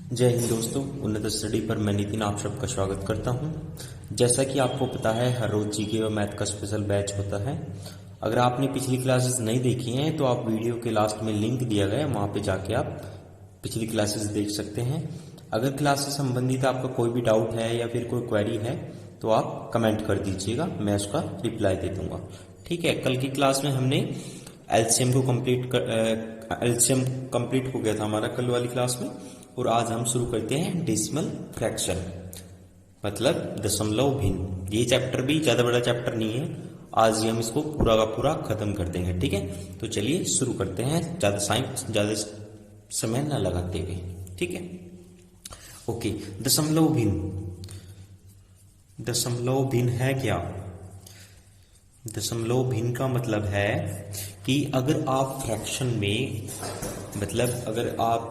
जय हिंद दोस्तों, उन्नत स्टडी पर मैं नितिन आप सबका स्वागत करता हूं। जैसा कि आपको पता है, हर रोज जीके और मैथ का स्पेशल बैच होता है। अगर आपने पिछली क्लासेस नहीं देखी हैं तो आप वीडियो के लास्ट में लिंक दिया गया है, वहां पे जाके आप पिछली क्लासेस देख सकते हैं। अगर क्लास से संबंधित आपका कोई भी डाउट है या फिर कोई क्वेरी है तो आप कमेंट कर दीजिएगा, मैं उसका रिप्लाई दे दूंगा। ठीक है। कल की क्लास में हमने एलसीएम को एलसीएम कंप्लीट हो गया था हमारा कल वाली क्लास में, और आज हम शुरू करते हैं डेसिमल फ्रैक्शन, मतलब दशमलव भिन्न। ये चैप्टर भी ज्यादा बड़ा चैप्टर नहीं है, आज ही हम इसको पूरा का पूरा खत्म कर देंगे। ठीक है, तो चलिए शुरू करते हैं, ज्यादा समय न लगाते हुए। ठीक है, ओके। दशमलव भिन्न है क्या? दशमलव भिन्न का मतलब है कि अगर आप फ्रैक्शन में, मतलब अगर आप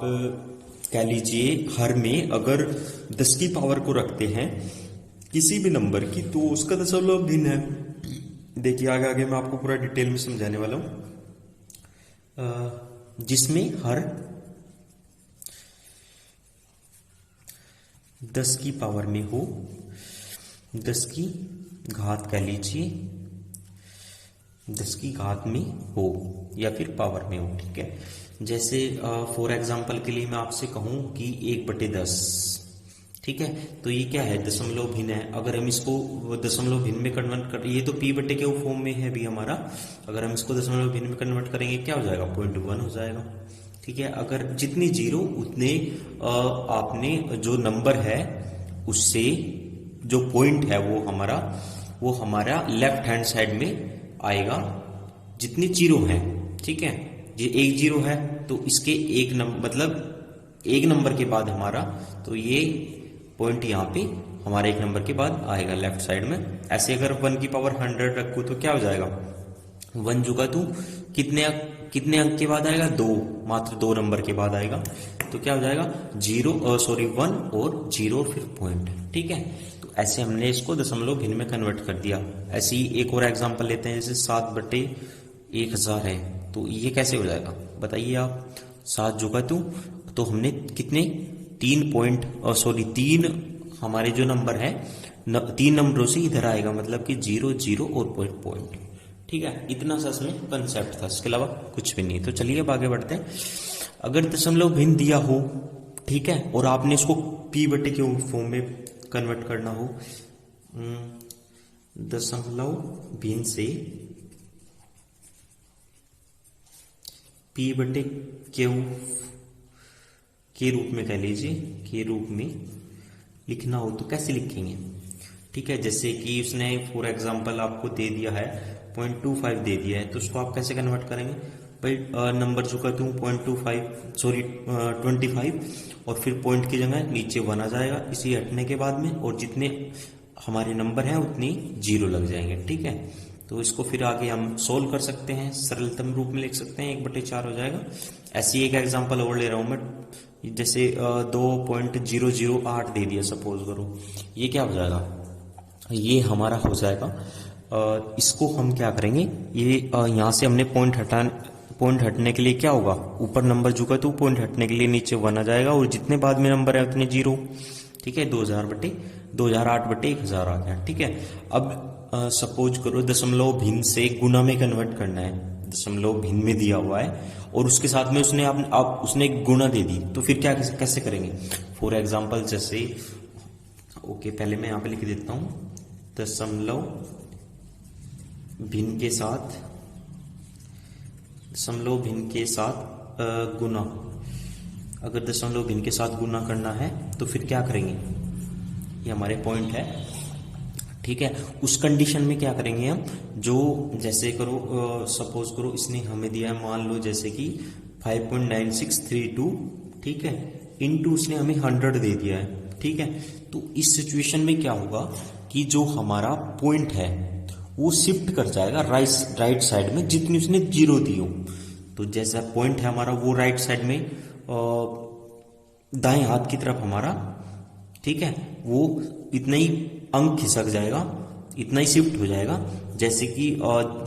कह लीजिए हर में अगर 10 की पावर को रखते हैं किसी भी नंबर की, तो उसका दशमलव भिन्न है। देखिए आगे मैं आपको पूरा डिटेल में समझाने वाला हूं, जिसमें हर 10 की पावर में हो, 10 की घात कह लीजिए, 10 की घात में हो या फिर पावर में हो। ठीक है, जैसे फॉर एग्जांपल के लिए मैं आपसे कहूं कि 1/10। ठीक है, तो ये क्या है? दशमलव भिन्न है। अगर हम इसको दशमलव भिन्न में कन्वर्ट कर, ये तो p/q फॉर्म में है भी हमारा, अगर हम इसको दशमलव भिन्न में कन्वर्ट करेंगे क्या हो जाएगा? 0.1 हो जाएगा। ठीक है, अगर जितनी जीरो उतने आपने जो नंबर है उससे जो पॉइंट है वो हमारा लेफ्ट हैंड साइड में आएगा, जितनी जीरो है। ठीक है, ये 1 जीरो है तो इसके एक नंबर के बाद हमारा, तो ये पॉइंट यहाँ पे हमारे एक नंबर के बाद आएगा लेफ्ट साइड में। ऐसे अगर 1 की पावर 100 रखूं तो क्या हो जाएगा? 1 जुगा तू कितने अंक के बाद आएगा? 2, मात्र 2 नंबर के बाद आएगा, तो क्या हो जाएगा? 1 और 0 फिर पॉइंट। ठीक है, तो ऐसे हमने इसको दशमलव भिन्न में कन्वर्ट कर दिया। ऐसे ही एक और एग्जांपल लेते हैं, जैसे 7/1000 है, तो ये कैसे हो जाएगा बताइए आप? 7 जुगा तो हमने कितने 3 हमारे जो नंबर है 3 नंबरों से इधर आएगा, मतलब कि 0 0 और पॉइंट। ठीक है, इतना सा इसमें कंसेप्ट था, इसके अलावा कुछ भी नहीं। तो चलिए अब आगे बढ़ते हैं। अगर दशमलव भिन्न दिया हो, ठीक है, और आपने इसको p/q फॉर्म में कन्वर्ट करना हो, दशमलव भिन्न से p/q के रूप में कह लीजिए, के रूप में लिखना हो तो कैसे लिखेंगे? ठीक है, जैसे कि उसने फॉर एग्जांपल आपको दे दिया है 0.25 दे दिया है, तो उसको आप कैसे कन्वर्ट करेंगे भाई? नंबर जो कहते हूँ 25 और फिर पॉइंट की जगह नीचे 1 आ जाएगा इसी हटने के बाद में, और जितने हमारे नंबर हैं उतनी 0 लग जाएंगे। ठीक है, तो इसको फिर आगे हम सोल्व कर सकते हैं, सरलतम रूप में लिख सकते हैं, 1/4 हो जाएगा। ऐसी एक एग्जांपल और ले रहा हूं मैं, जैसे 2.008 दे दिया सपोज करो, ये क्या हो जाएगा? ये हमारा हो जाएगा, इसको हम क्या करेंगे, ये यहाँ से हमने पॉइंट हटने के लिए क्या होगा? ऊपर नंबर झुका तो पॉइंट हटने के लिए नीचे 1 आ जाएगा, और जितने बाद में नंबर है उतने 0। ठीक है, 2008/1000 आ गया। ठीक है, अब सपोज करो दशमलव भिन्न से गुना में कन्वर्ट करना है। दशमलव भिन्न में दिया हुआ है और उसके साथ में उसने गुना दे दी, तो फिर क्या कैसे करेंगे? फॉर एग्जांपल जैसे पहले मैं यहाँ पे लिख देता हूं, दशमलव भिन्न के साथ गुना। अगर दशमलव भिन्न के साथ गुना करना है तो फिर क्या करेंगे? ये हमारे पॉइंट है। ठीक है, उस कंडीशन में क्या करेंगे हम? जो जैसे करो सपोज करो इसने हमें दिया है, मान लो जैसे कि 5.9632, ठीक है, इनटू उसने हमें 100 दे दिया है। ठीक है, तो इस सिचुएशन में क्या होगा कि जो हमारा पॉइंट है वो शिफ्ट कर जाएगा राइट साइड में, जितनी उसने 0 दी हो। तो जैसा पॉइंट है हमारा वो राइट साइड में दाएं हाथ की तरफ हमारा, ठीक है, वो इतना ही अंक खिसक जाएगा, इतना ही शिफ्ट हो जाएगा, जैसे कि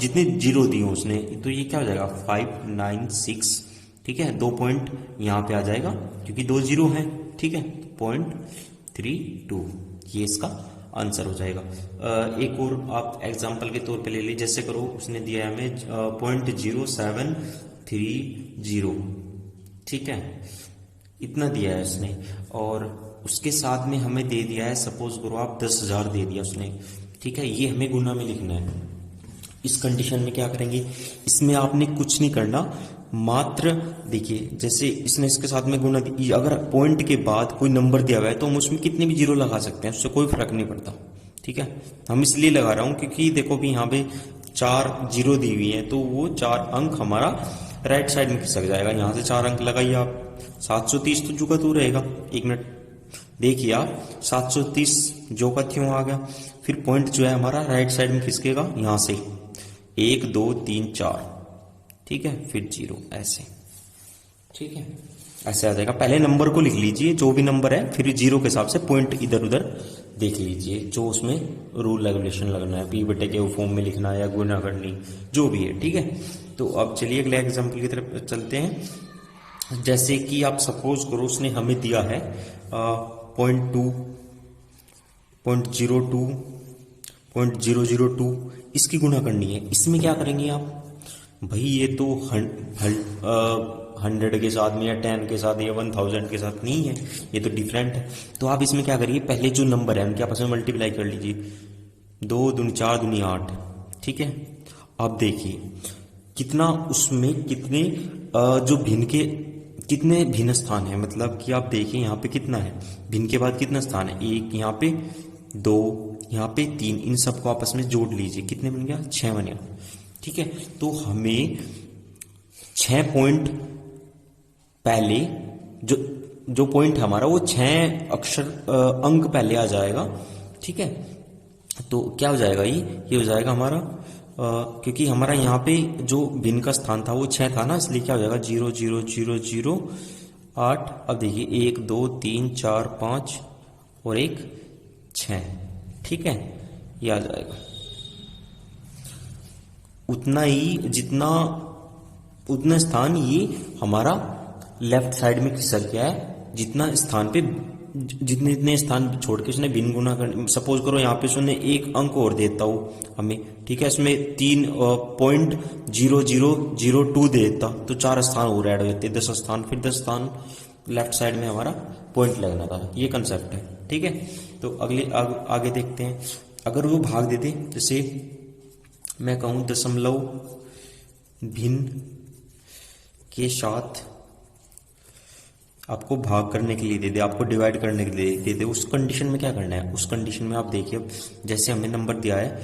जितने 0 दिए उसने, तो ये क्या हो जाएगा? 596। ठीक है, 2 पॉइंट यहाँ पे आ जाएगा क्योंकि 2 0 हैं, ठीक है, 0.32 ये इसका आंसर हो जाएगा। एक और आप एग्जांपल के तौर पे ले लीजिए, जैसे करो उसने दिया है हमें 0.0730, ठीक है, इतना दिया है उसने, और उसके साथ में हमें दे दिया है, सपोज करो आप 10,000 दे दिया उसने, ठीक है, ये हमें गुना में लिखना है। इस कंडीशन में क्या करेंगे, इसमें आपने कुछ नहीं करना, मात्र देखिए जैसे इसने इसके साथ में गुना, अगर पॉइंट के बाद कोई नंबर दिया हुआ है तो हम उसमें कितने भी जीरो लगा सकते हैं, उससे कोई फर्क नहीं पड़ता, ठीक है। हम इसलिए लगा रहा हूं क्योंकि देखो भी यहाँ पे 4 जीरो दी हुई है, तो वो 4 अंक हमारा राइट साइड में खिसक जाएगा। यहां से 4 अंक लगाइए आप, 730 तो जुगा तो रहेगा। 1 मिनट देखिए आप, 730 जो का त्यों आ गया, फिर पॉइंट जो है हमारा राइट साइड में खिसकेगा, यहां से 1 2 3 4, ठीक है, फिर 0 ऐसे, ठीक है, ऐसे आ जाएगा। पहले नंबर को लिख लीजिए जो भी नंबर है, फिर 0 के हिसाब से पॉइंट इधर उधर देख लीजिए, जो उसमें रूल रेगुलेशन लगना है, पी बटे के फॉर्म में लिखना है या गुना करनी, जो भी है, ठीक है। तो अब चलिए अगले एग्जाम्पल की तरफ चलते हैं। जैसे कि आप सपोज करो उसने हमें दिया है 0.2, 0.02, 0.002, इसकी गुणा करनी है। इसमें क्या करेंगे आप, भाई ये तो 100 के साथ में या 10 के साथ या 1000 के साथ नहीं है, ये तो डिफरेंट है। तो आप इसमें क्या करिए, पहले जो नंबर है उनके आपस में मल्टीप्लाई कर लीजिए, 2 दूनी 4 दूनी 8, ठीक है। अब देखिए कितना उसमें कितने जो भिन्न के कितने भिन्न स्थान है, मतलब कि आप देखिए यहाँ पे कितना है, भिन्न के बाद कितना स्थान है, 1 यहाँ पे, 2 यहाँ पे, 3, इन सबको आपस में जोड़ लीजिए, कितने बन गया, 6 बन गया, ठीक है। तो हमें 6 पॉइंट पहले जो पॉइंट हमारा वो 6 अक्षर अंक पहले आ जाएगा, ठीक है। तो क्या हो जाएगा, ये हो जाएगा हमारा क्योंकि हमारा यहाँ पे जो भिन्न का स्थान था वो 6 था ना, इसलिए क्या हो जाएगा 0 0 0 0 8। अब देखिए 1 2 3 4 5 और 1 6, ठीक है, ये आ जाएगा। उतना ही उतना स्थान ये हमारा लेफ्ट साइड में खिसक गया है, जितना स्थान पे जितने स्थान छोड़ के उसने भिन्न गुना कर, सपोज करो यहाँ पे उसने 1 अंक और देता हूं हमें, ठीक है, इसमें 3.0002 दे देता तो 4 स्थान और ऐड हो जाते, 10 स्थान, फिर 10 स्थान लेफ्ट साइड में हमारा पॉइंट लगना था, ये कंसेप्ट है, ठीक है। तो आगे देखते हैं। अगर वो भाग देते, जैसे मैं कहूं दशमलव भिन्न के साथ आपको भाग करने के लिए दे दे, आपको डिवाइड करने के लिए दे दे, उस कंडीशन में क्या करना है, उस कंडीशन में आप देखिए, जैसे हमें नंबर दिया है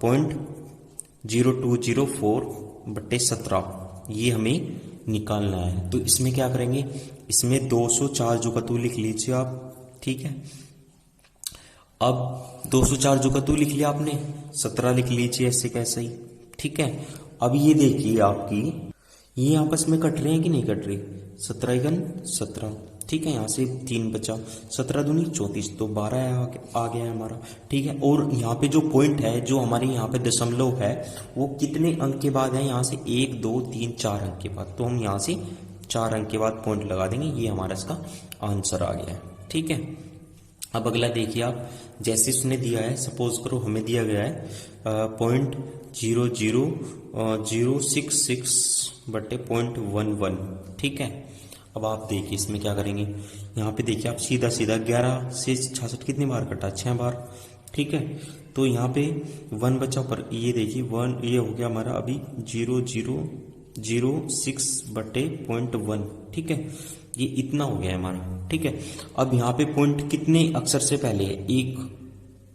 0.0204/17, ये हमें निकालना है। तो इसमें क्या करेंगे, इसमें 204 जुगतू लिख लीजिए आप, ठीक है। अब 204 जुगतू लिख लिया आपने, 17 लिख लीजिए ऐसे कैसे ही, ठीक है। अब ये देखिए आपकी ये आपस में कट रहे हैं कि नहीं कट रही, 17 × 17, ठीक है, यहाँ से 3 बचा, 17 दूनी 34, तो 12 आ गया है हमारा, ठीक है। और यहाँ पे जो पॉइंट है, जो हमारे यहाँ पे दशमलव है, वो कितने अंक के बाद है, यहाँ से 1 2 3 4 अंक के बाद, तो हम यहाँ से 4 अंक के बाद पॉइंट लगा देंगे, ये हमारा इसका आंसर आ गया है, ठीक है। अब अगला देखिए आप, जैसे उसने दिया है, सपोज करो हमें दिया गया है 0.00066/0.11, ठीक है। अब आप देखिए इसमें क्या करेंगे, यहाँ पे देखिए आप सीधा 11 से 66 कितनी बार कटा, 6 बार, ठीक है। तो यहाँ पे 1 बचा पर, ये देखिए 1, ये हो गया हमारा अभी 0006/0.1, ठीक है, ये इतना हो गया है हमारा, ठीक है। अब यहाँ पे पॉइंट कितने अक्षर से पहले है, 1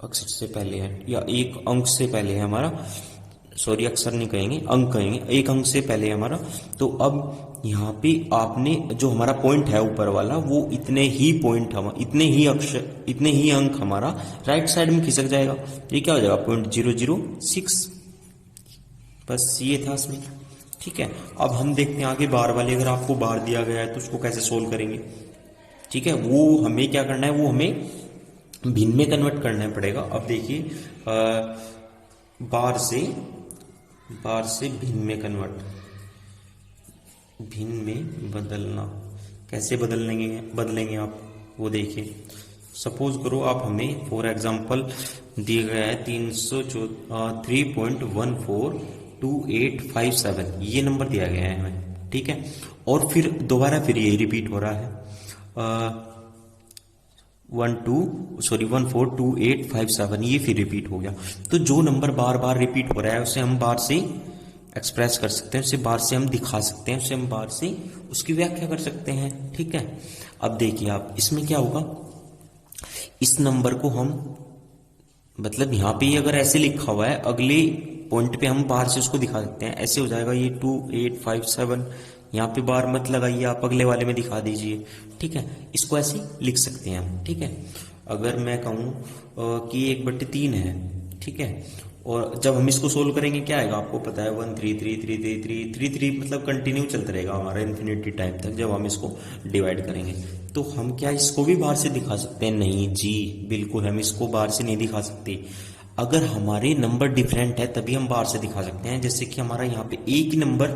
अक्षर से पहले है, या 1 अंक से पहले है हमारा, सॉरी अक्षर नहीं कहेंगे, अंक कहेंगे, 1 अंक से पहले है हमारा। तो अब यहाँ पे आपने जो हमारा पॉइंट है ऊपर वाला, वो इतने ही पॉइंट हम इतने ही अक्षर, इतने ही अंक हमारा राइट साइड में खिसक जाएगा, ये क्या हो जाएगा 0.006, बस ये था इसमें, ठीक है। अब हम देखते हैं आगे बार वाले, अगर आपको बार दिया गया है तो उसको कैसे सोल्व करेंगे, ठीक है। वो हमें क्या करना है, वो हमें भिन्न में कन्वर्ट करना पड़ेगा। अब देखिए बार से भिन्न में कन्वर्ट, भिन्न में बदलना कैसे बदलेंगे आप वो देखिए। सपोज करो आप हमें फॉर एग्जांपल दिया गया है 3.142857 ये नंबर दिया गया है हमें, ठीक है। और फिर दोबारा फिर ये रिपीट हो रहा है 142857 ये फिर रिपीट हो गया। तो जो नंबर बार बार रिपीट हो रहा है उसे हम बार से एक्सप्रेस कर सकते हैं, उसे बार से हम दिखा सकते हैं, उसे हम बार से उसकी व्याख्या कर सकते हैं, ठीक है। अब देखिए आप इसमें क्या होगा, इस नंबर को हम मतलब यहां पे अगर ऐसे लिखा हुआ है अगले पॉइंट पे हम बाहर से उसको दिखा सकते हैं। ऐसे हो जाएगा ये 2857, यहाँ पे बार मत लगाइए आप, अगले वाले में दिखा दीजिए, ठीक है। इसको ऐसे लिख सकते हैं हम, ठीक है। अगर मैं कहूं कि 1/3 है, ठीक है, और जब हम इसको सोल्व करेंगे क्या आएगा आपको पता है 1333333 मतलब कंटिन्यू चलता रहेगा हमारा इन्फिनिटी टाइम तक जब हम इसको डिवाइड करेंगे। तो हम क्या इसको भी बाहर से दिखा सकते हैं? नहीं जी, बिल्कुल हम इसको बाहर से नहीं दिखा सकते। अगर हमारे नंबर डिफरेंट है तभी हम बाहर से दिखा सकते हैं। जैसे कि हमारा यहाँ पे एक ही नंबर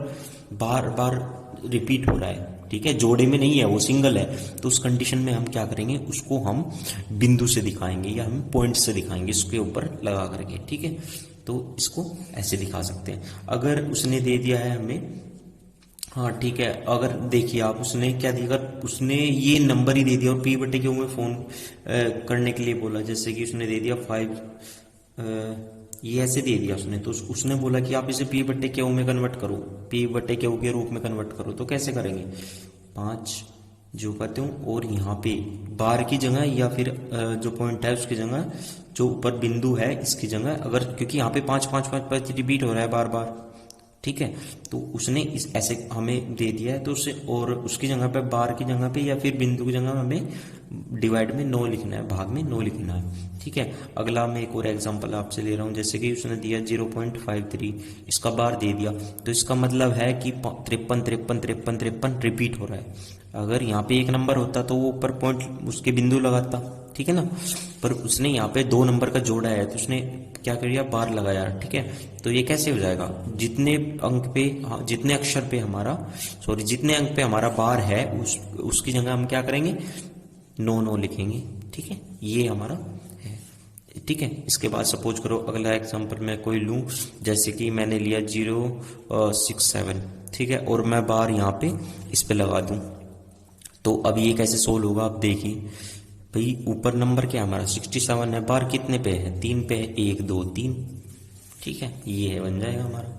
बार बार रिपीट हो रहा है, ठीक है, जोड़े में नहीं है, वो सिंगल है, तो उस कंडीशन में हम क्या करेंगे, उसको हम बिंदु से दिखाएंगे या हम पॉइंट से दिखाएंगे इसके ऊपर लगा करके, ठीक है। तो इसको ऐसे दिखा सकते हैं। अगर उसने दे दिया है हमें, हाँ ठीक है, अगर देखिए आप उसने क्या दिया, अगर उसने ये नंबर ही दे दिया और P/Q में फोन करने के लिए बोला, जैसे कि उसने दे दिया 5 ये ऐसे दे दिया उसने, तो उसने बोला कि आप इसे P/Q में कन्वर्ट करो, P/Q के रूप में कन्वर्ट करो, तो कैसे करेंगे? 5 जो कहते हूँ और यहाँ पे बार की जगह या फिर जो पॉइंट है उसकी जगह जो ऊपर बिंदु है इसकी जगह, अगर क्योंकि यहाँ पे 5 रिपीट हो रहा है बार बार, ठीक है, तो उसने इस ऐसे हमें दे दिया है, तो उसे और उसकी जगह पे बार की जगह पे या फिर बिंदु की जगह हमें डिवाइड में 9 लिखना है, भाग में 9 लिखना है, ठीक है। अगला मैं एक और एग्जांपल आपसे ले रहा हूं, जैसे कि उसने दिया 0.53, इसका बार दे दिया, तो इसका मतलब है कि 53 रिपीट हो रहा है। अगर यहाँ पे एक नंबर होता तो वो ऊपर पॉइंट उसके बिंदु लगाता, ठीक है ना, पर उसने यहाँ पे 2 नंबर का जोड़ा है तो उसने क्या किया, बार लगाया, ठीक है। तो ये कैसे हो जाएगा, जितने अंक पे जितने अक्षर पे हमारा जितने अंक पे हमारा बार है उसकी जगह हम क्या करेंगे, 9 लिखेंगे, ठीक है, ये हमारा है, ठीक है। इसके बाद सपोज करो अगला एग्जांपल मैं कोई लूं, जैसे कि मैंने लिया 067, ठीक है, और मैं बार यहाँ पे इस पे लगा दूं, तो अब ये कैसे सोल्व होगा, आप देखिए भाई ऊपर नंबर क्या हमारा 67 है, बार कितने पे है, 3 पे है, 1 2 3, ठीक है, ये है बन जाएगा हमारा,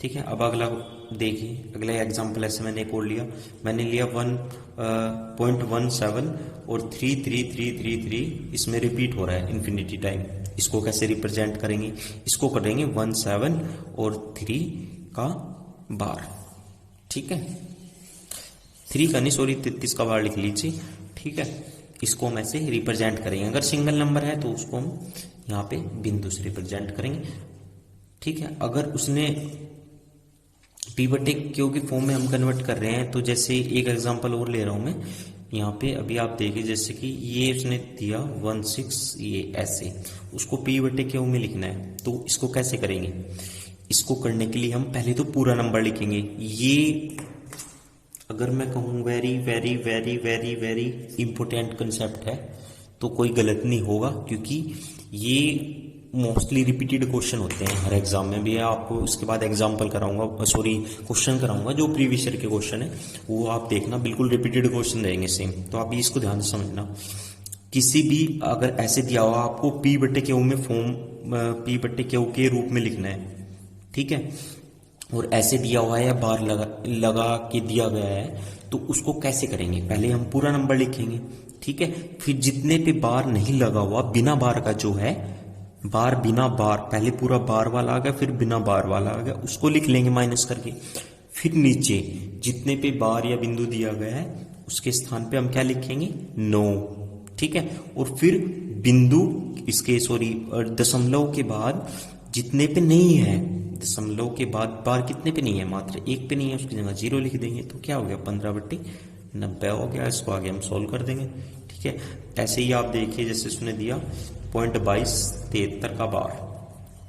ठीक है। अब अगला देखिए, अगला एग्जांपल ऐसे मैंने एक और लिया, मैंने लिया 1.17 और 33333 इसमें रिपीट हो रहा है इन्फिनिटी टाइम। इसको कैसे रिप्रेजेंट करेंगे, इसको करेंगे 17 और 3 का बार, ठीक है, 3 का नहीं 33 का बार लिख लीजिए, ठीक है। इसको हम ऐसे रिप्रेजेंट करेंगे, अगर सिंगल नंबर है तो उसको हम यहाँ पे बिंदु से रिप्रेजेंट करेंगे, ठीक है। अगर उसने P/Q के फॉर्म में हम कन्वर्ट कर रहे हैं, तो जैसे एक एग्जांपल और ले रहा हूं मैं यहाँ पे, अभी आप देखिए, जैसे कि ये उसने दिया 16, ये ऐसे उसको P/Q में लिखना है, तो इसको कैसे करेंगे, इसको करने के लिए हम पहले तो पूरा नंबर लिखेंगे। ये अगर मैं कहूँ very very very very very important concept है, तो कोई गलत नहीं होगा, क्योंकि ये मोस्टली रिपीटेड क्वेश्चन होते हैं हर एग्जाम में भी। आपको इसके बाद एग्जाम्पल कराऊंगा, क्वेश्चन कराऊंगा जो प्रीवियस ईयर के क्वेश्चन है, वो आप देखना, बिल्कुल रिपीटेड क्वेश्चन रहेंगे सेम, तो आप इसको ध्यान से समझना। किसी भी अगर ऐसे दिया हुआ आपको P/Q में फॉर्म P/Q के रूप में लिखना है, ठीक है, और ऐसे दिया हुआ है या बार लगा के दिया गया है, तो उसको कैसे करेंगे, पहले हम पूरा नंबर लिखेंगे, ठीक है, फिर जितने पे बार नहीं लगा हुआ बिना बार का जो है, बार बिना बार, पहले पूरा बार वाला आ गया फिर बिना बार वाला आ गया, उसको लिख लेंगे माइनस करके, फिर नीचे जितने पे बार या बिंदु दिया गया है उसके स्थान पे हम क्या लिखेंगे, 9, ठीक है, और फिर बिंदु इसके दशमलव के बाद जितने पे नहीं है, दशमलव के बाद बार कितने पे नहीं है, मात्र 1 पे नहीं है, उसकी जगह 0 लिख देंगे, तो क्या हो गया 15/90 हो गया। इसको आगे हम सोल्व कर देंगे, ठीक है। ऐसे ही आप देखिए, जैसे उसने दिया 0.2273 का बार,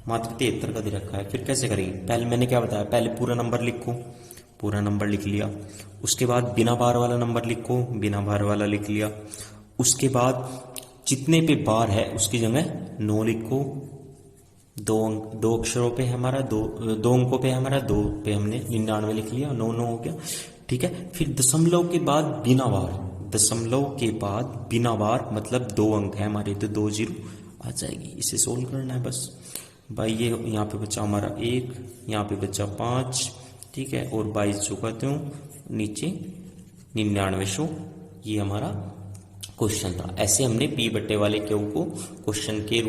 मात्र 73 का दे रखा है, फिर कैसे करेंगे, पहले मैंने क्या बताया, पहले पूरा नंबर लिखो, पूरा नंबर लिख लिया। उसके बाद बिना बार वाला नंबर लिखो, बिना बार वाला लिख लिया। उसके बाद जितने पे बार है उसकी जगह 9 लिखो। दो अक्षरों पे हमारा दो अंकों पे हमारा 2 पे हमने 99 लिख लिया, 9 हो गया। ठीक है, फिर दशमलव के बाद बिना बार, दशमलव के बाद बिना बार मतलब 2 अंक है हमारे, तो 2 0 आ जाएगी। इसे सोल्व करना है बस भाई। ये यहाँ पे बचा हमारा 1, यहाँ पे बचा 5, ठीक है, और 22 जो कहते हो नीचे 9900। ये हमारा क्वेश्चन था। ऐसे हमने पी बट्टे वाले क्यू को क्वेश्चन के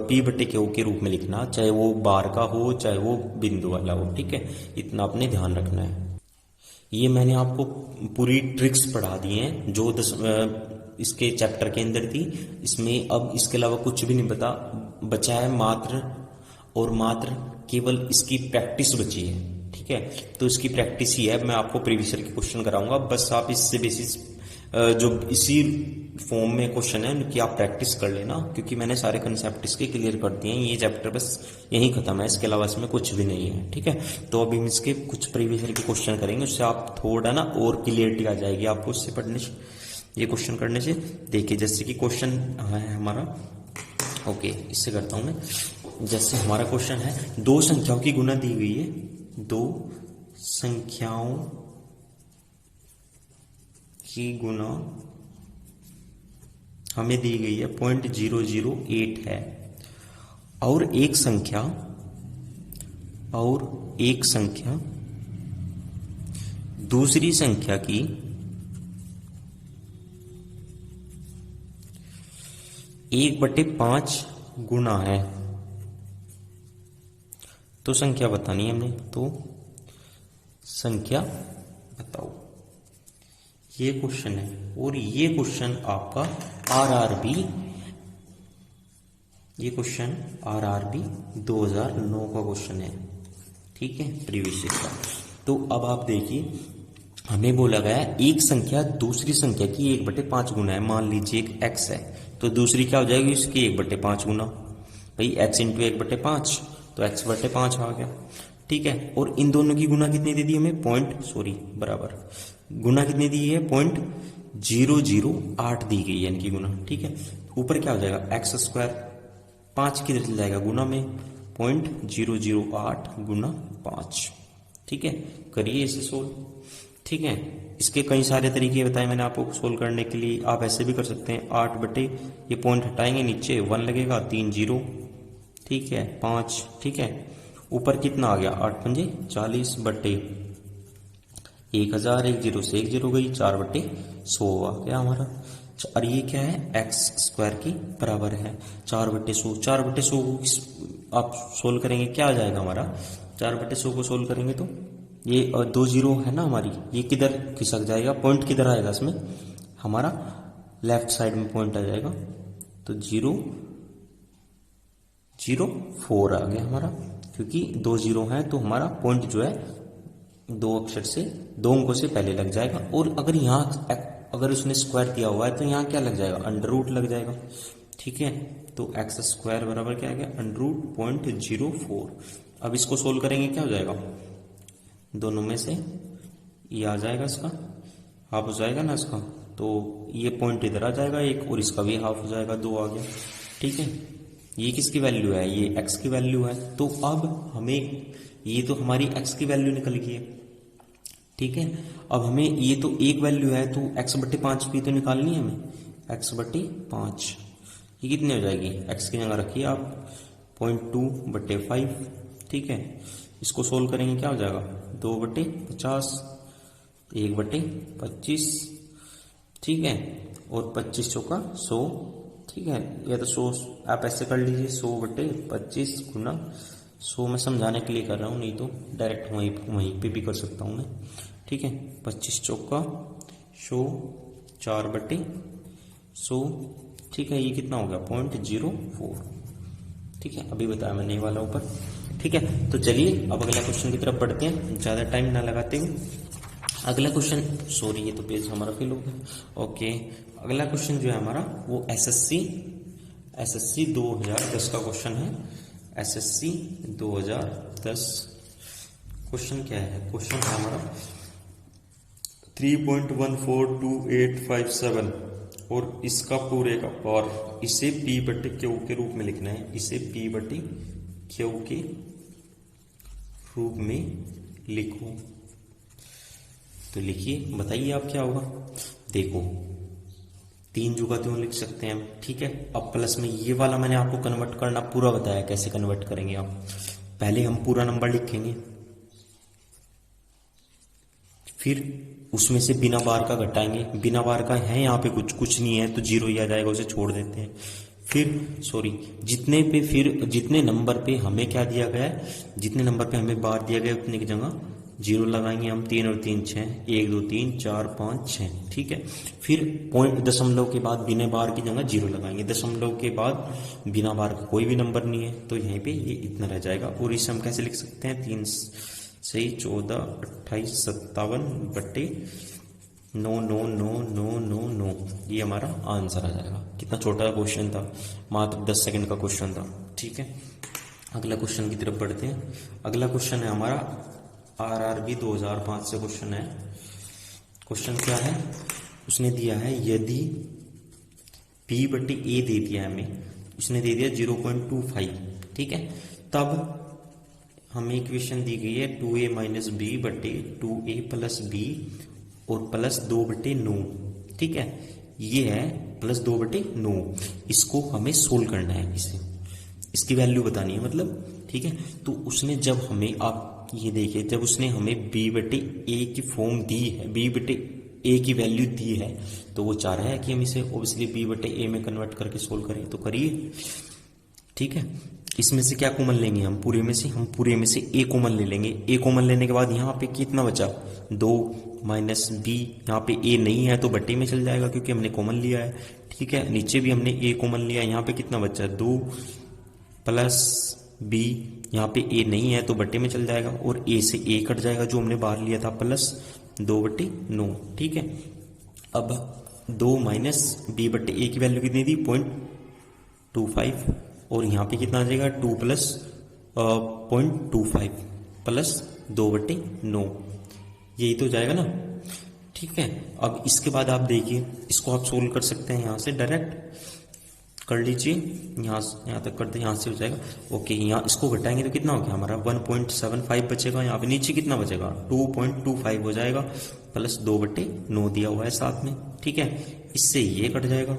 पी बट्टे क्यू के रूप में लिखना, चाहे वो बार का हो चाहे वो बिंदु वाला हो। ठीक है, इतना आपने ध्यान रखना है। ये मैंने आपको पूरी ट्रिक्स पढ़ा दी हैं जो इसके चैप्टर के अंदर थी। इसमें अब इसके अलावा कुछ भी नहीं बचा है, मात्र और मात्र केवल इसकी प्रैक्टिस बची है। ठीक है, तो इसकी प्रैक्टिस ही है। मैं आपको प्रीवियस ईयर के क्वेश्चन कराऊंगा, बस आप इससे बेसिस जो इसी फॉर्म में क्वेश्चन है कि आप प्रैक्टिस कर लेना, क्योंकि मैंने सारे कंसेप्ट इसके क्लियर कर दिए हैं। ये चैप्टर बस यही खत्म है, इसके अलावा इसमें कुछ भी नहीं है। ठीक है, तो अभी हम इसके कुछ प्रीवियस ईयर के क्वेश्चन करेंगे, उससे आप थोड़ा ना और क्लियरिटी आ जाएगी आपको इससे पढ़ने से, ये क्वेश्चन करने से। देखिए जैसे कि क्वेश्चन है हमारा, ओके इससे करता हूं मैं। जैसे हमारा क्वेश्चन है 2 संख्याओं की गुना दी गई है, 2 संख्याओं की गुना हमें दी गई है 0.008 है, और एक संख्या दूसरी संख्या की 1/5 गुना है। तो संख्या बतानी है हमने, तो संख्या बताओ। ये क्वेश्चन है, और ये क्वेश्चन आपका आरआरबी, ये क्वेश्चन आरआरबी 2009 का क्वेश्चन है। ठीक है, प्रीवियस ईयर का। तो अब आप देखिए, हमें बोला गया है एक संख्या दूसरी संख्या की 1/5 गुना है। मान लीजिए एक x है, तो दूसरी क्या हो जाएगी इसकी 1/5 गुना। भाई x इंटू 1/5, तो x/5 आ गया। ठीक है, और इन दोनों की गुना कितनी दे दी हमें, बराबर गुना कितनी दी है, 0.008 दी गई है इनकी गुना। ठीक है, ऊपर क्या हो जाएगा x², 5 किधर चल जाएगा गुना में, 0.008 गुना 5। ठीक है, करिए इसे सोल्व। ठीक है, इसके कई सारे तरीके बताए मैंने आपको सोल्व करने के लिए। आप ऐसे भी कर सकते हैं, 8 बटे ये पॉइंट हटाएंगे, नीचे 1 लगेगा, 3 0, ठीक है 5। ठीक है, ऊपर कितना आ गया, 8 पंजे 40 बटे 1000, 1 0 से 1 0 गई, 4/100 आ गया हमारा। और ये क्या है, x² की बराबर है 4/100। 4/100 को आप सोल्व करेंगे क्या आ जाएगा हमारा, 4/100 को सोल्व करेंगे तो ये 2 0 है ना हमारी, ये किधर खिसक जाएगा, पॉइंट किधर आएगा इसमें, हमारा लेफ्ट साइड में पॉइंट आ जाएगा। तो 0 0 4 आ गया हमारा, क्योंकि 2 0 है तो हमारा पॉइंट जो है 2 अक्षर से 2 अंकों से पहले लग जाएगा। और अगर यहाँ अगर उसने स्क्वायर दिया हुआ है तो यहाँ क्या लग जाएगा, अंडर लग जाएगा। ठीक है, तो x² बराबर क्या आ गया, √0.04। अब इसको सोल्व करेंगे क्या हो जाएगा, दोनों में से ये आ जाएगा, इसका हाफ हो जाएगा ना इसका, तो ये पॉइंट इधर आ जाएगा एक, और इसका भी हाफ हो जाएगा, 2 आ गया। ठीक है, ये किसकी वैल्यू है, ये x की वैल्यू है। तो अब हमें ये तो हमारी x की वैल्यू निकल गई है। ठीक है, अब हमें ये तो एक वैल्यू है, तो x/5 की तो निकालनी है हमें, x/5 ये कितनी हो जाएगी, x की जगह रखिए आप 0.2/5। ठीक है, इसको सोल्व करेंगे क्या हो जाएगा, 2/50, 1/25। ठीक है, और 25 चौका 100। ठीक है, या तो 100 आप ऐसे कर लीजिए, 100/25 गुना 100 में समझाने के लिए कर रहा हूँ, नहीं तो डायरेक्ट वहीं पे भी कर सकता हूँ मैं। ठीक है, 25 चौका 100, 4/100। ठीक है, ये कितना हो गया, 0.04। ठीक है, अभी बताया मैंने ये वाला ऊपर। ठीक है, तो चलिए अब अगला क्वेश्चन की तरफ बढ़ते हैं, ज़्यादा टाइम ना लगाते हुए। अगला क्वेश्चन, सॉरी ये तो पेज हमारा फिल हो गया। ओके, अगला क्वेश्चन जो है हमारा वो एसएससी 2010 का क्वेश्चन है। एसएससी 2010 क्वेश्चन क्या है, क्वेश्चन है हमारा 3.142857 और इसका पूरे का और इसे P बटे क्यू के रूप में लिखना है, इसे P बटे क्यू के रूप में लिखो। तो लिखिए, बताइए आप क्या होगा। देखो 3 जुगा त्यों लिख सकते हैं हम, ठीक है। अब प्लस में ये वाला मैंने आपको कन्वर्ट करना पूरा बताया, कैसे कन्वर्ट करेंगे आप। पहले हम पूरा नंबर लिखेंगे, फिर उसमें से बिना बार का घटाएंगे। बिना बार का है यहाँ पे कुछ नहीं है तो 0 ही आ जाएगा, उसे छोड़ देते हैं। फिर जितने नंबर पे हमें क्या दिया गया है, जितने नंबर पे हमें बार दिया गया है उतने की जगह 0 लगाएंगे हम। 3 और 3 6, 1 2 3 4 5 6, ठीक है। फिर पॉइंट दशमलव के बाद बिना बार की जगह 0 लगाएंगे। दशमलव के बाद बिना बार का कोई भी नंबर नहीं है तो यहीं पे ये इतना रह जाएगा। और इसे हम कैसे लिख सकते हैं, 3 से 14 28 57 बटे 9 9 9 9 9 9, ये हमारा आंसर आ जाएगा। कितना छोटा क्वेश्चन था, मात्र 10 सेकंड का क्वेश्चन था, ठीक है। अगला क्वेश्चन की तरफ बढ़ते हैं। अगला क्वेश्चन है हमारा RRB 2005 से क्वेश्चन है। क्वेश्चन क्या है, उसने दिया है यदि P बटे A दे दिया हमें, उसने दे दिया 0.25, ठीक है। तब हमें इक्वेशन दी गई है 2A माइनस बी बटे 2A प्लस बी और प्लस 2 बटे 9, ठीक है। ये है प्लस 2 बटे 9, इसको हमें सोल्व करना है, इसकी वैल्यू बतानी है मतलब, ठीक है। तो उसने जब हमें, आप ये देखिए, जब उसने हमें b बटे a की फॉर्म दी है, b बटे a की वैल्यू दी है, तो वो चाह रहा है कि हम इसे ऑब्वियसली b बटे a में कन्वर्ट करके सोल्व करें। तो करिए, ठीक है। इसमें से क्या कॉमन लेंगे हम, पूरे में से a कॉमन ले लेंगे। a कॉमन लेने के बाद यहाँ पे कितना बचा, 2 माइनस बी, यहाँ पे a नहीं है तो बटे में चल जाएगा क्योंकि हमने कॉमन लिया है, ठीक है। नीचे भी हमने a कॉमन लिया, यहाँ पे कितना बचा, 2 प्लस बी, यहाँ पे a नहीं है तो बटे में चल जाएगा और a से a कट जाएगा जो हमने बाहर लिया था, प्लस 2 बटे 9, ठीक है। अब 2 माइनस बी बटे a की वैल्यू कितनी थी, 0.25 और यहाँ पे कितना आ जाएगा, 2 प्लस 0.25 प्लस 2 बटे 9, यही तो जाएगा ना, ठीक है। अब इसके बाद आप देखिए, इसको आप सोल्व कर सकते हैं, यहाँ से डायरेक्ट कर लीजिए, यहाँ तक करते हैं, यहाँ से हो जाएगा। ओके, यहाँ इसको घटाएंगे तो कितना हो गया हमारा, 1.75 बचेगा। यहाँ पे नीचे कितना बचेगा, 2.25 हो जाएगा, प्लस 2 बटे 9 दिया हुआ है साथ में, ठीक है। इससे ये कट जाएगा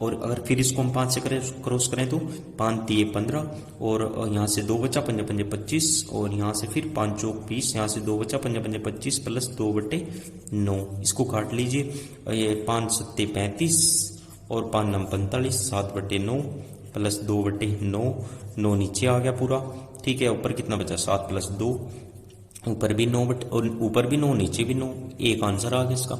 और अगर फिर इसको हम 5 से क्रॉस करें तो 5 3 15 और यहाँ से 2 बचा, 5 5 25 और यहाँ से फिर 5 चौक 20, यहाँ से 2 बचा, 5 5 25 प्लस 2 बटे 9, इसको काट लीजिए। ये 5 7 35 और 5 9 45, 7 बटे 9 प्लस 2 बटे 9, 9 नीचे आ गया पूरा, ठीक है। ऊपर कितना बचा, 7 प्लस 2, ऊपर भी 9 बटे और ऊपर भी 9 नीचे भी 9, एक आंसर आ गया इसका,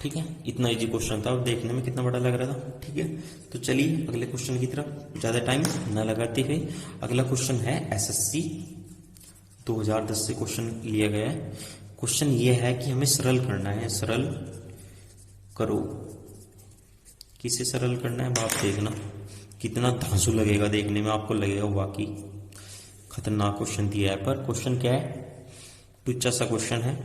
ठीक है। इतना इजी क्वेश्चन था, देखने में कितना बड़ा लग रहा था, ठीक है। तो चलिए अगले क्वेश्चन की तरफ, ज्यादा टाइम न लगाते हुए अगला क्वेश्चन है SSC 2010 से क्वेश्चन लिया गया है। क्वेश्चन ये है कि हमें सरल करना है, सरल करो। किसे सरल करना है आप देखना, कितना धांसू लगेगा देखने में, आपको लगेगा वाकई खतरनाक क्वेश्चन दिया है। पर क्वेश्चन क्या है, टुच्चा सा क्वेश्चन है,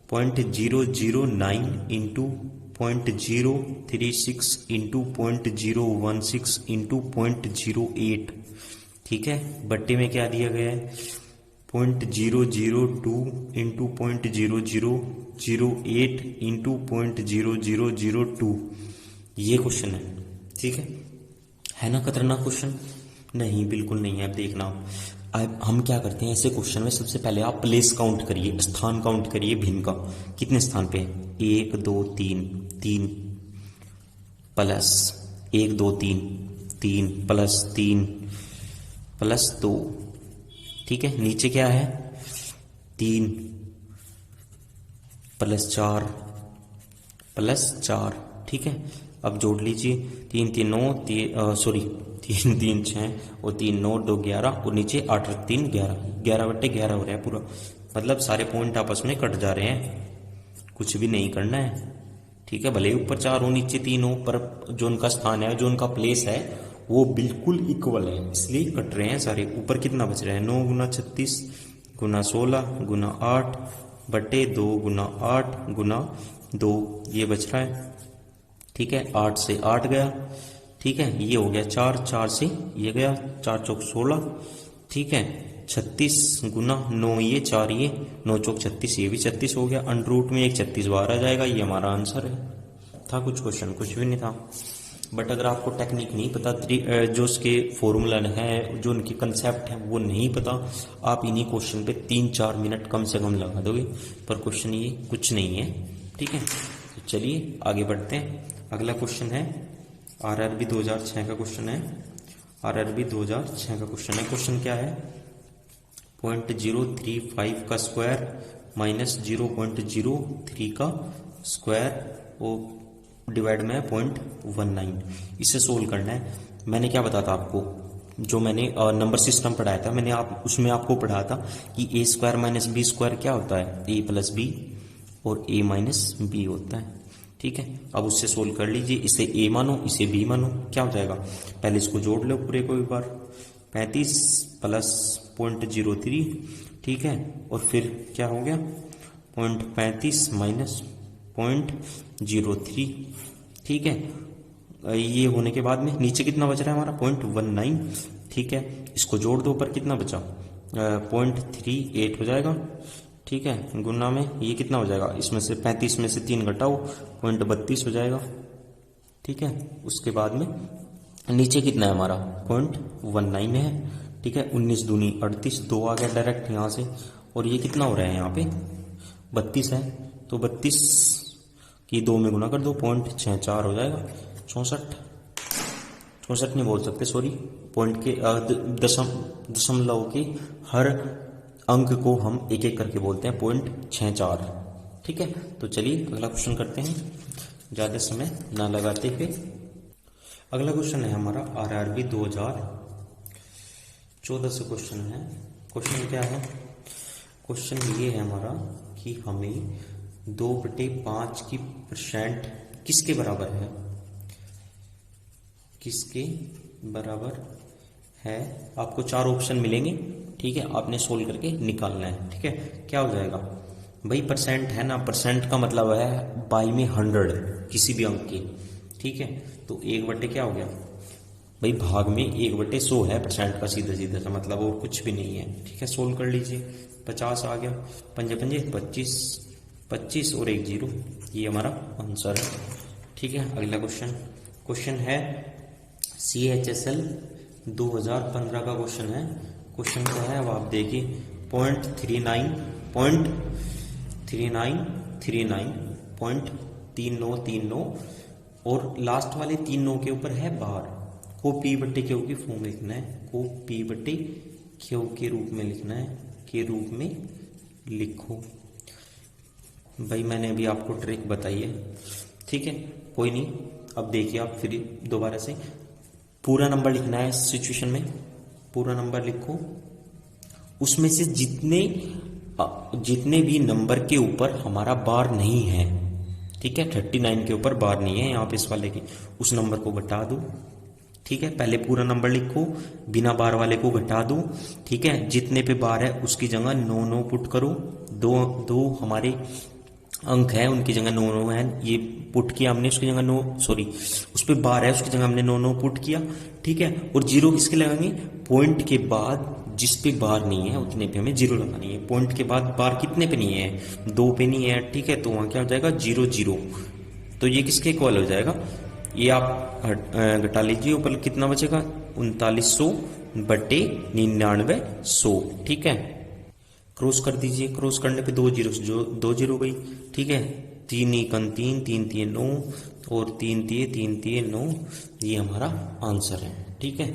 0.009 इंटू 0.036 इंटू 0.016 इंटू 0.08, ठीक है। बट्टे में क्या दिया गया है, 0.002 इंटू 0.0008 इंटू 0.0002, ये क्वेश्चन है, ठीक है ना। खतरनाक क्वेश्चन नहीं, बिल्कुल नहीं है। अब देखना, अब हम क्या करते हैं ऐसे क्वेश्चन में, सबसे पहले आप प्लेस काउंट करिए, स्थान काउंट करिए भिन्न का, कितने स्थान पे, 1 2 3 3 प्लस 1 2 3 3 प्लस 3 प्लस 2, ठीक है। नीचे क्या है, 3 प्लस 4 प्लस 4, ठीक है। अब जोड़ लीजिए, 3 3 9 3 3 6 और 3 9 2 11 और नीचे 8 3 11, 11 बटे 11 हो रहा है पूरा, मतलब सारे पॉइंट आपस में कट जा रहे हैं, कुछ भी नहीं करना है, ठीक है। भले ही ऊपर 4 हो नीचे 3 हो, पर जो उनका स्थान है, जो उनका प्लेस है वो बिल्कुल इक्वल है, इसलिए कट रहे हैं सारे। ऊपर कितना बच रहा है, 9 गुना 36 गुना 16 गुना 8 बटे 2 गुना 8 गुना 2, ये बच रहा है। ठीक है, 8 से 8 गया। ठीक है, ये हो गया 4, 4 से ये गया, 4 चौक 16। ठीक है, 36 गुना 9, ये 4, ये 9 चौक 36, ये भी 36 हो गया। अंडर रूट में एक 36 बाहर आ जाएगा, ये हमारा आंसर है। था कुछ क्वेश्चन? कुछ भी नहीं था। बट अगर आपको टेक्निक नहीं पता, जो उसके फॉर्मूला है, जो उनके कंसेप्ट है वो नहीं पता, आप इन्हीं क्वेश्चन पे 3-4 मिनट कम से कम लगा दोगे, पर क्वेश्चन ये कुछ नहीं है। ठीक है, तो चलिए आगे बढ़ते हैं। अगला क्वेश्चन है आरआरबी 2006 का क्वेश्चन है। आरआरबी 2006 का क्वेश्चन है। क्वेश्चन क्या है? 0.035 का स्क्वायर माइनस 0.03 का स्क्वायर और डिवाइड में 0.19, इसे सोल्व करना है। मैंने क्या बताया था आपको, जो मैंने नंबर सिस्टम पढ़ाया था, मैंने उसमें आपको पढ़ाया था कि ए स्क्वायर माइनस बी स्क्वायर क्या होता है? ए प्लस बी, और ए माइनस बी होता है। ठीक है, अब उससे सोल्व कर लीजिए। इसे ए मानो, इसे बी मानो, क्या हो जाएगा? पहले इसको जोड़ लो पूरे को एक बार, 35 प्लस 0.03। ठीक है, और फिर क्या हो गया? 0.35 माइनस 0.03। ठीक है, ये होने के बाद में नीचे कितना बच रहा है हमारा? 0.19। ठीक है, इसको जोड़ दो, ऊपर कितना बचा? 0.38 हो जाएगा। ठीक है, गुना में ये कितना हो जाएगा? इसमें से 35 में से 3 घटाओ, 0.32 हो जाएगा। ठीक है, उसके बाद में नीचे कितना है हमारा? 0.19 है। ठीक है, 19 दूनी 38, 2 आ गया डायरेक्ट यहाँ से। और ये कितना हो रहा है यहाँ पे? 32 है, तो 32 की 2 में गुना कर दो, 0.64 हो जाएगा। 64 नहीं बोल सकते, सॉरी, पॉइंट के दशमलव के हर अंक को हम एक एक करके बोलते हैं 0.64। ठीक है, तो चलिए अगला क्वेश्चन करते हैं, ज़्यादा समय ना लगाते हुए। अगला क्वेश्चन है हमारा आरआरबी 2014 से क्वेश्चन है। क्वेश्चन क्या है? क्वेश्चन ये है हमारा कि हमें 2/5 की % किसके बराबर है? किसके बराबर है? आपको 4 ऑप्शन मिलेंगे। ठीक है, आपने सोल्व करके निकालना है। ठीक है, क्या हो जाएगा भाई? परसेंट है ना, परसेंट का मतलब है बाई में 100 किसी भी अंक के। ठीक है, तो 1/, क्या हो गया भाई? भाग में 1/100 है परसेंट का, सीधा सीधा सा मतलब, और कुछ भी नहीं है। ठीक है, सोल्व कर लीजिए। 50 आ गया, 5 पंजे 25, 25 और 1 0, ये हमारा आंसर है। ठीक है, अगला क्वेश्चन है CHSL 2015 का क्वेश्चन है। क्वेश्चन क्या है अब आप देखिए, 0.393939 और लास्ट वाले 3 9 के ऊपर है बार को P/Q की फॉर्म लिखना है, को P/Q के रूप में लिखना है, के रूप में लिखो। भाई मैंने अभी आपको ट्रिक बताई है। ठीक है, कोई नहीं, अब देखिए आप फिर दोबारा से पूरा नंबर लिखना है। इस सिचुएशन में पूरा नंबर लिखो, उसमें से जितने भी नंबर के ऊपर हमारा बार नहीं है, ठीक है, 39 के ऊपर बार नहीं है यहाँ पे इस वाले की, उस नंबर को घटा दो। ठीक है, पहले पूरा नंबर लिखो, बिना बार वाले को घटा दो। ठीक है, जितने पे बार है उसकी जगह 9 9 पुट करो। दो हमारे अंक है, उनकी जगह 9 9 है, ये पुट किया हमने, उसकी जगह 9, सॉरी उस पे बार है, उसकी जगह हमने 9 9 पुट किया। ठीक है, और 0 किसके लगाएंगे? पॉइंट के बाद जिस पे बार नहीं है उतने पे हमें 0 लगानी है। पॉइंट के बाद बार कितने पे नहीं है? 2 पे नहीं है। ठीक है, तो वहां क्या हो जाएगा? 0 0, तो ये किसके इक्वल हो जाएगा? ये आप घटा लीजिए, ऊपर कितना बचेगा? 3900/9900। ठीक है, क्रॉस कर दीजिए, क्रॉस करने पे 2 0 जो 2 0 गई। ठीक है, 3 1 3 3 3 9 और 3 3 3 9, ये हमारा आंसर है। ठीक है,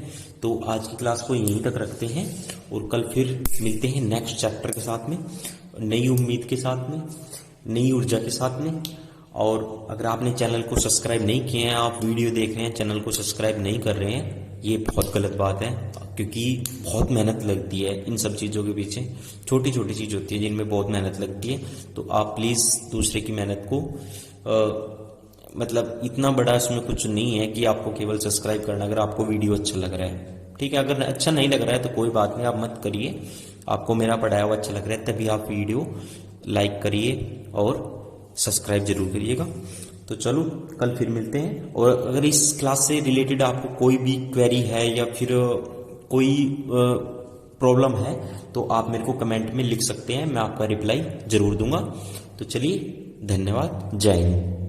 तो आज की क्लास को यहीं तक रखते हैं और कल फिर मिलते हैं नेक्स्ट चैप्टर के साथ में, नई उम्मीद के साथ में, नई ऊर्जा के साथ में। और अगर आपने चैनल को सब्सक्राइब नहीं किए हैं, आप वीडियो देख रहे हैं, चैनल को सब्सक्राइब नहीं कर रहे हैं, ये बहुत गलत बात है, क्योंकि बहुत मेहनत लगती है इन सब चीज़ों के पीछे। छोटी छोटी चीज़ होती है जिनमें बहुत मेहनत लगती है, तो आप प्लीज़ दूसरे की मेहनत को मतलब इतना बड़ा इसमें कुछ नहीं है कि आपको केवल सब्सक्राइब करना, अगर आपको वीडियो अच्छा लग रहा है ठीक है। अगर अच्छा नहीं लग रहा है तो कोई बात नहीं, आप मत करिए। आपको मेरा पढ़ाया हुआ अच्छा लग रहा है तभी आप वीडियो लाइक करिए और सब्सक्राइब जरूर करिएगा। तो चलो कल फिर मिलते हैं। और अगर इस क्लास से रिलेटेड आपको कोई भी क्वेरी है या फिर कोई प्रॉब्लम है तो आप मेरे को कमेंट में लिख सकते हैं, मैं आपका रिप्लाई जरूर दूंगा। तो चलिए, धन्यवाद, जय हिंद।